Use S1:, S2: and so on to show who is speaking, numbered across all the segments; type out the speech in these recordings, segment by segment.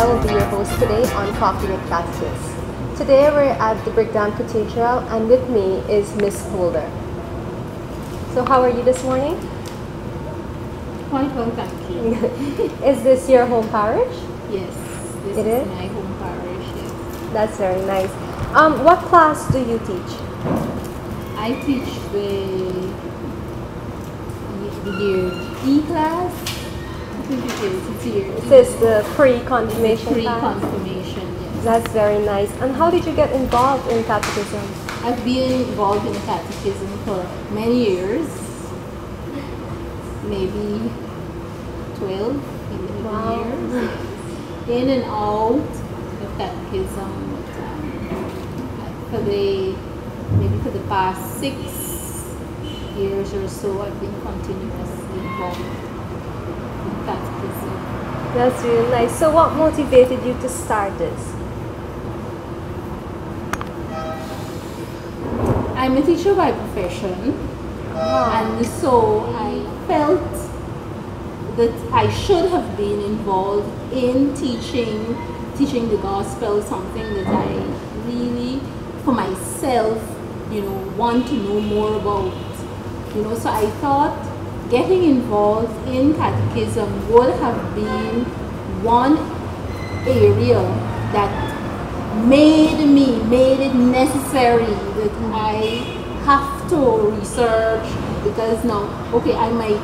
S1: will be your host today on Coffee with Catechist. Today we're at the Breakdown Cathedral and with me is Miss Holder. So how are you this morning?
S2: Quite well, thank you.
S1: Is this your home parish?
S2: Yes, this
S1: It
S2: is
S1: is?
S2: my home parish, yes.
S1: That's very nice. What class do you teach?
S2: I teach the year E class. I think it is. It's year
S1: Is
S2: E.
S1: this the pre-confirmation class?
S2: Pre-confirmation, yes.
S1: That's very nice. And how did you get involved in catechism?
S2: I've been involved in catechism for many years. Maybe 12, 11
S1: Wow.
S2: years. In and out of catechism. For the past 6 years or so, I've been continuously involved in catechism.
S1: That's really nice. So what motivated you to start this?
S2: I'm a teacher by profession, and so I felt that I should have been involved in teaching the gospel, something that I really, for myself, want to know more about. So I thought getting involved in catechism would have been one area that made it necessary that I have to research, because now, okay, I might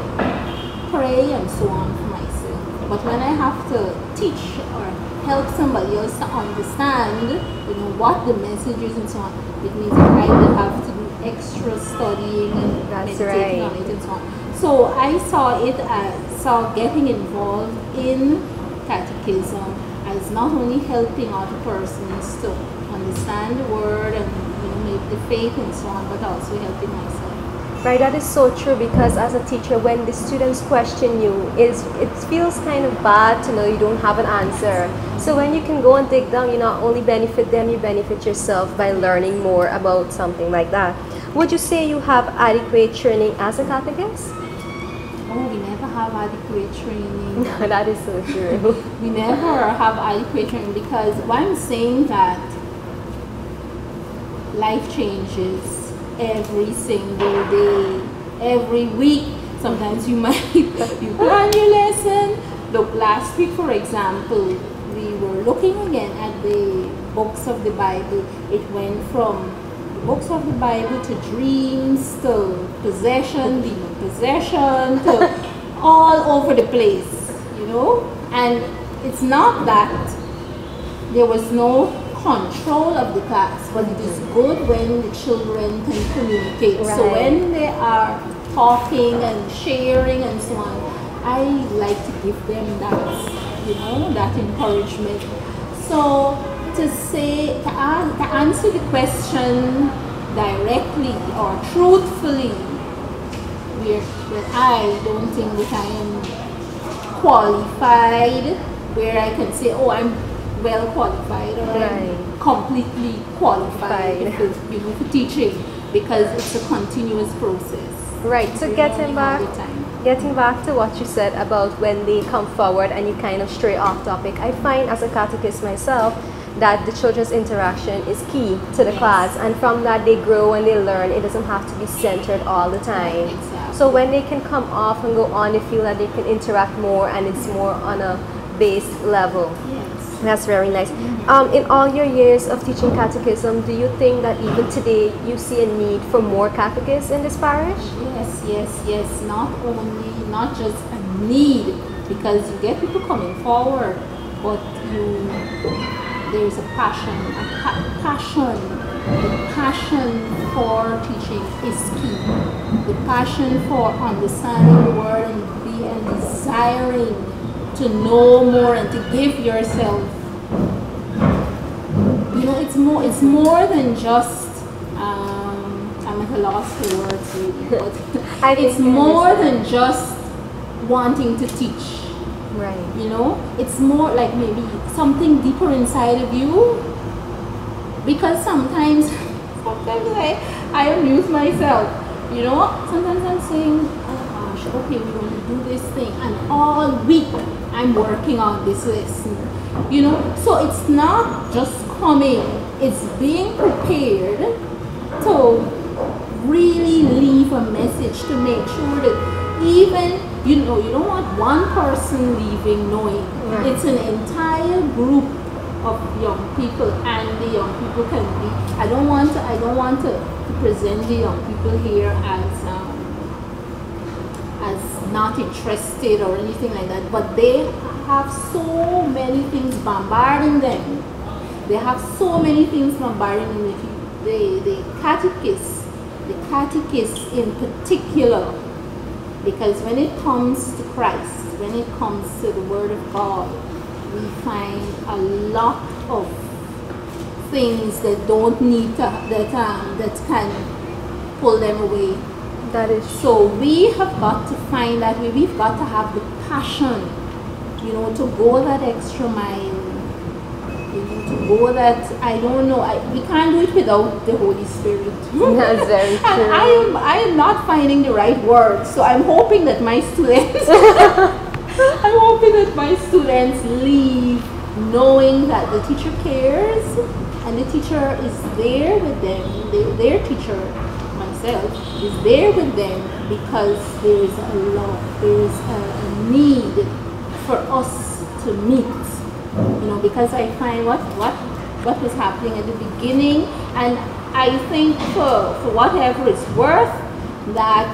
S2: pray and so on for myself, but when I have to teach or help somebody else to understand, what the message is and so on, it means that I will have to do extra studying and meditating on it and so on. So I saw getting involved in catechism as not only helping other persons to understand the word and make the faith and so on, but also helping myself.
S1: Right, that is so true, because as a teacher, when the students question you, it feels kind of bad to know you don't have an answer. So when you can go and dig down, you not only benefit them, you benefit yourself by learning more about something like that. Would you say you have adequate training as a catechist?
S2: Oh, we never have adequate training.
S1: That is so true.
S2: We never have adequate training, because why I'm saying that, life changes every single day, every week. Sometimes you plan your lesson. Look, last week, for example, we were looking again at the books of the Bible. It went from the books of the Bible to dreams, to possession, demon possession, to all over the place, And it's not that there was no control of the class, but it is good when the children can communicate.
S1: Right.
S2: So when they are talking and sharing and so on, I like to give them that, that encouragement. So to answer the question directly or truthfully, where I don't think that I am qualified, where I can say, oh, I'm well qualified or I'm completely qualified for teaching, because it's a continuous process.
S1: Right, so getting back to what you said about when they come forward and you kind of stray off topic, I find as a catechist myself that the children's interaction is key to the class, and from that they grow and they learn. It doesn't have to be centered all the time.
S2: Exactly.
S1: So when they can come off and go on, they feel that they can interact more and it's more on a base level.
S2: Yes.
S1: That's very nice. In all your years of teaching catechism, do you think that even today you see a need for more catechists in this parish?
S2: Yes. Not just a need, because you get people coming forward, but there's a passion. The passion for teaching is key. The passion for understanding the word and desiring to know more and to give yourself. It's more than just I'm at a loss for words really, but it's more than just wanting to teach.
S1: Right.
S2: It's more like maybe something deeper inside of you, because sometimes I amuse myself. Sometimes I'm saying, oh gosh, teacher, okay, we're going to do this thing, and all week I'm working on this lesson. You know, so it's not just coming, it's being prepared to really leave a message to make sure that even, you know, you don't want one person leaving knowing.
S1: Right.
S2: It's an entire group of young people, and the young people can be, I don't want to present the young people here as not interested or anything like that, but they have so many things bombarding them. They have so many things bombarding them. The catechist in particular, because when it comes to Christ, when it comes to the Word of God, we find a lot of things that don't need to, that can pull them away.
S1: That is
S2: So we have got to find that way. We've got to have the passion, you know, to go that extra mile. You know, to go that, I don't know, we can't do it without the Holy Spirit.
S1: That's very true.
S2: And I am not finding the right words, so I'm hoping that my students leave knowing that the teacher cares and the teacher is there with them. Their teacher, myself, is there with them because there is a love, there is a need for us to meet. You know, because I find what was happening at the beginning, and I think for whatever it's worth, that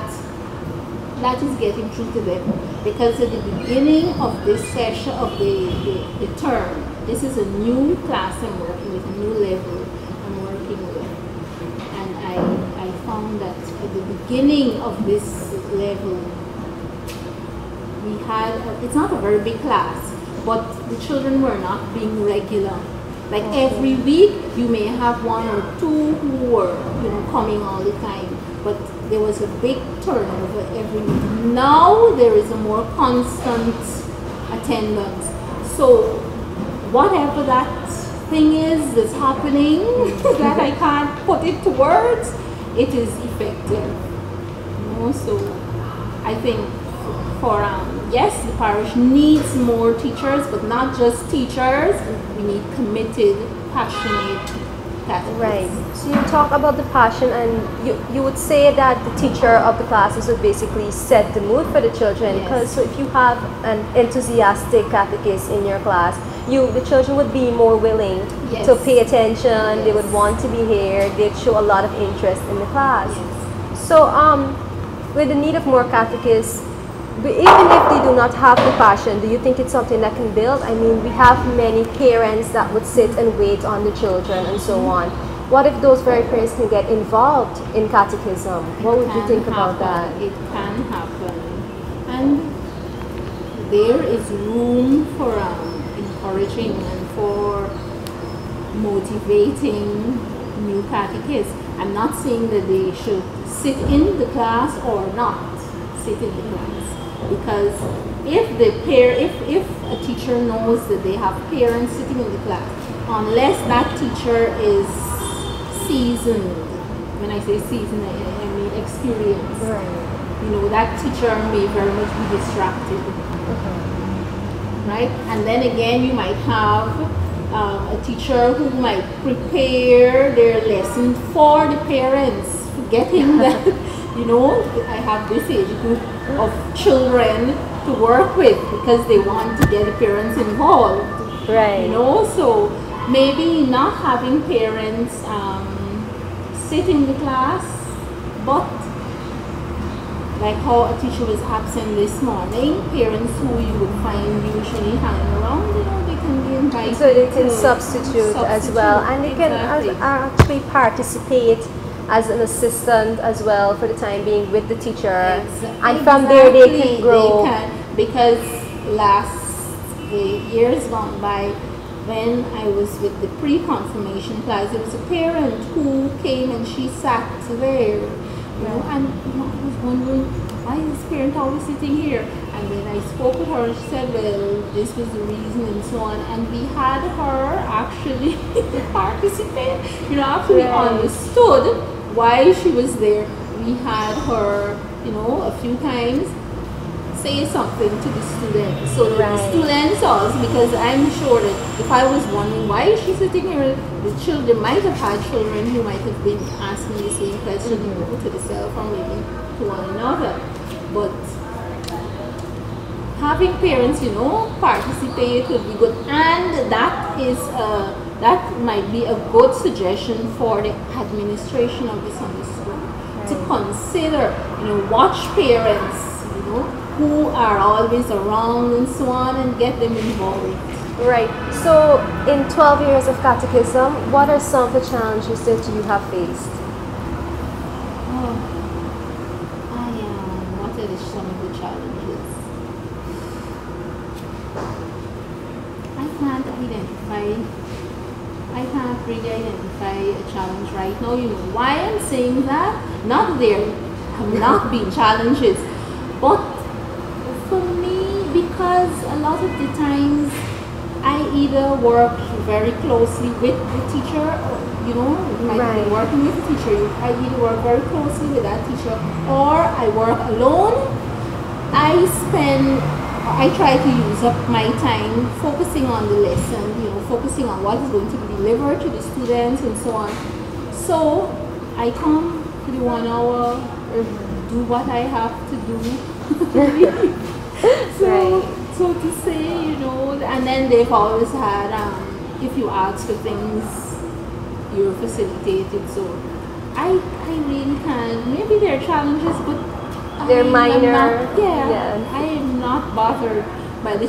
S2: is getting through to them. Because at the beginning of this session of the term, this is a new class I'm working with, a new level I'm working with. And I found that at the beginning of this level, we had, it's not a very big class, but the children were not being regular. Like every week, you may have one or two who were, you know, coming all the time, but there was a big turnover every week. Now there is a more constant attendance. So whatever that thing is that's happening, that I can't put it to words, it is effective. You know, so I think for yes, the parish needs more teachers, but not just teachers. We need committed, passionate catechists.
S1: right. So you talk about the passion, and you would say that the teacher of the classes would basically set the mood for the children.
S2: Yes.
S1: Because so if you have an enthusiastic catechist in your class, the children would be more willing
S2: Yes.
S1: to pay attention.
S2: Yes.
S1: They would want to be here. They'd show a lot of interest in the class.
S2: Yes.
S1: So with the need of more catechists, even if they do not have the passion, do you think it's something that can build? I mean, we have many parents that would sit and wait on the children and so on. What if those very parents can get involved in catechism? What would you think about that?
S2: It can happen. And there is room for encouraging and for motivating new catechists. I'm not saying that they should sit in the class or not sit in the class. Because if a teacher knows that they have parents sitting in the class, unless that teacher is seasoned, when I say seasoned, I mean experienced,
S1: Right.
S2: you know, that teacher may very much be distracted. Right? And then again, you might have a teacher who might prepare their lesson for the parents, forgetting that, you know, I have this age group of children to work with because they want to get the parents involved.
S1: Right.
S2: You know, so maybe not having parents sit in the class, but like how a teacher was absent this morning, parents who you would find usually hanging around, you know, they can be invited.
S1: So they can substitute as well, and they can
S2: Exactly.
S1: actually participate as an assistant as well for the time being with the teacher, and from there they can grow.
S2: They can, because the years gone by, when I was with the pre-confirmation class, there was a parent who came and she sat there, you know, and you know, I was wondering, why is this parent always sitting here? And then I spoke with her and she said, well, this was the reason and so on. And we had her actually participate, you know, after we understood why she was there. We had her, you know, a few times say something to the students so that
S1: Right.
S2: the students also, because I'm sure that if I was wondering why is she sitting here, the children might have had children who might have been asking the same question to themselves or maybe to one another. But having parents, participate would be good, and that might be a good suggestion for the administration of the Sunday school to consider, watch parents, who are always around and so on, and get them involved.
S1: Right. So, in 12 years of catechism, what are some of the challenges that you have faced?
S2: What are some of the challenges? I can't really identify a challenge right now. Why I'm saying that? Not there have not been challenges, but for me, because a lot of the times I either work very closely with the teacher, might be working with the teacher. I either work very closely with that teacher, or I work alone. I try to use up my time focusing on the lesson, focusing on what is going to be delivered to the students and so on. So I come to the 1 hour, do what I have to do. So to say, and then they've always had, if you ask for things, you're facilitated. So I really can't. Maybe there are challenges, but
S1: They're minor.
S2: I am not bothered by the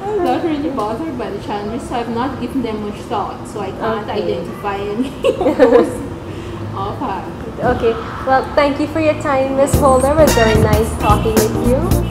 S2: I'm not really bothered by the challenges, so I've not given them much thought. So I can't identify any of those offhand.
S1: Okay. Well, thank you for your time, Miss Holder. It was very nice talking with you.